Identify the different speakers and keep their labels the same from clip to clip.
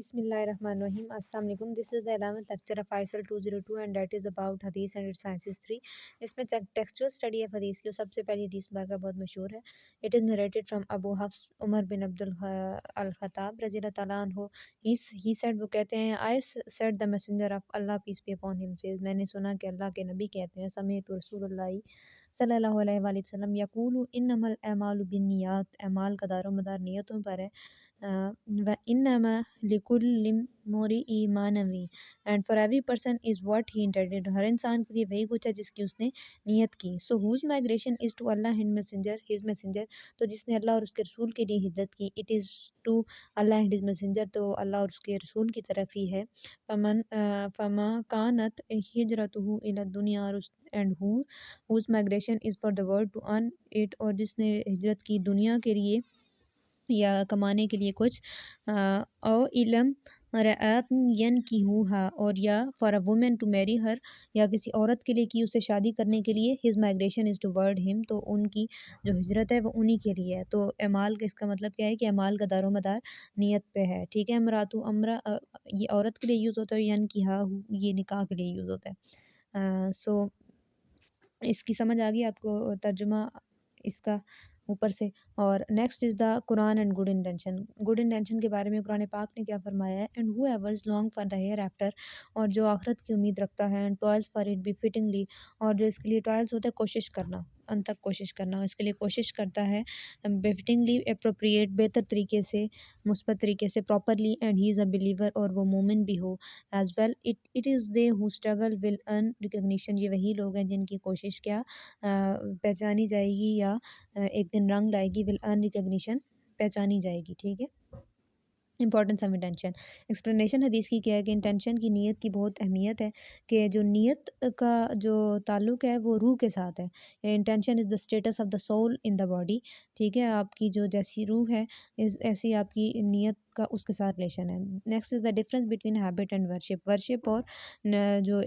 Speaker 1: Bismillahirrahmanirrahim. Assalamu alaikum. This is the 11th lecture of ISL 202 and that is about hadith and its sciences 3. इसमें textual study है हदीस की। सबसे पहली हदीस बारका बहुत मशहूर है. It is narrated from Abu Hafs Umar bin Abdul al-Khattab रज़ियल्लाहु ताला अन्हु. He said, वो कहते हैं, I said the messenger of Allah peace be upon him says, मैंने सुना कि अल्लाह के नबी कहते हैं, समीअतु रसूलुल्लाह सल्लल्लाहु अलैहि वसल्लम यकूलु इन्नमल अमालु बिन्नियात, अमाल का दारो मदार नियतों पर है. व इन्नमा लिकुल्लि इम्रिइ मा नवी, and for every person is what he intended, हर इंसान के लिए वही कुछ है जिसकी उसने नियत की. So whose migration is to Allah and messenger his messenger, तो जिसने अल्लाह और उसके रसूल के लिए हिजरत की, it is to Allah and his messenger, तो अल्लाह और उसके रसूल की तरफ ही है. फमा कानत हिजरतुहु इला दुनिया and whose migration is for the world to earn it, और जिसने हिजरत की दुनिया के लिए या कमाने के लिए कुछ, औ इलम रअतन की हुआ, और या for a women to marry her, या किसी औरत के लिए की उसे शादी करने के लिए. His migration is toward him, तो उनकी जो हिजरत है वो उन्हीं के लिए है. तो अमाल का इसका मतलब क्या है कि अमाल का दारो मदार नियत पे है. ठीक है. अमरातु अमरा ये औरत के लिए यूज़ होता है, यन की हा ये निकाह के लिए यूज़ होता है. सो इसकी समझ आ गई आपको तर्जुमा इसका ऊपर से. और next is the Quran and good intention. Good intention के बारे में कुरान पाक ने क्या फरमाया है. And whoever long for the hereafter, और जो आखिरत की उम्मीद रखता है, and toils for it be fittingly, और जो इसके लिए टॉयल्स होता है कोशिश करना, अंत तक कोशिश करना, और इसके लिए कोशिश करता है बेफिटिंगली अप्रोप्रिएट बेहतर तरीके से, मुस्बत तरीके से, properly, and he is a believer, और वो मोमिन भी हो as well. It is they who struggle will earn recognition, ये वही लोग हैं जिनकी कोशिश क्या पहचानी जाएगी, या एक दिन रंग लाएगी. विल अर्न रिकग्निशन पहचानी जाएगी. ठीक है. Importance of intention. एक्सप्लेनेशन हदीस की क्या है कि इंटेंशन की नीयत की बहुत अहमियत है, कि जो नीयत का जो ताल्लुक़ है वो रूह के साथ है. Intention is the status of the soul in the body. ठीक है. आपकी जो जैसी रूह है ऐसी आपकी नीयत का उसके साथ रिलेशन है. Next is the difference between habit and worship. Worship और जो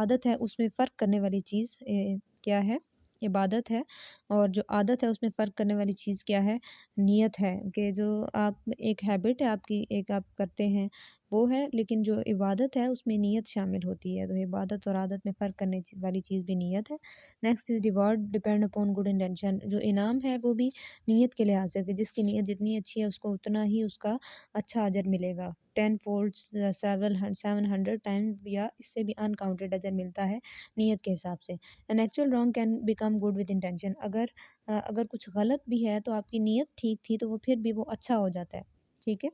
Speaker 1: आदत है उसमें फ़र्क करने वाली चीज़ क्या है. इबादत है. और जो आदत है उसमें फ़र्क करने वाली चीज़ क्या है. नियत है. कि जो आप एक हैबिट है आपकी, एक आप करते हैं वो है, लेकिन जो इबादत है उसमें नियत शामिल होती है. तो इबादत और आदत में फ़र्क करने वाली चीज़ भी नियत है. Next is reward depend upon good intention. जो इनाम है वो भी नियत के लिहाज से, कि जिसकी नियत जितनी अच्छी है उसको उतना ही उसका अच्छा अजर मिलेगा. 10 फोल्ड्स 700 टाइम्स, या इससे भी अनकाउंटेड अजर मिलता है नियत के हिसाब से. An actual wrong can become good with intention. अगर कुछ गलत भी है तो आपकी नीयत ठीक थी तो वो फिर भी वो अच्छा हो जाता है. ठीक है.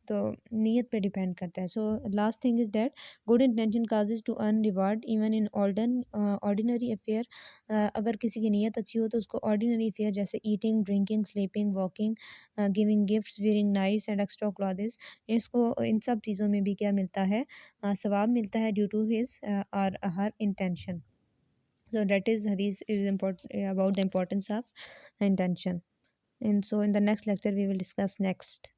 Speaker 1: तो नीयत पे डिपेंड करता है. So last thing is that good intention causes to earn reward even in ordinary affair. अगर किसी की नीयत अच्छी हो तो उसको ऑर्डिनरी अफेयर जैसे eating, drinking, sleeping, walking, giving gifts, wearing nice and extra clothes, इसको इन सब चीज़ों में भी क्या मिलता है, सवाब मिलता है ड्यू टू हिज और हर intention. So that is hadith is important about the importance of intention. And so in the next lecture we will discuss next.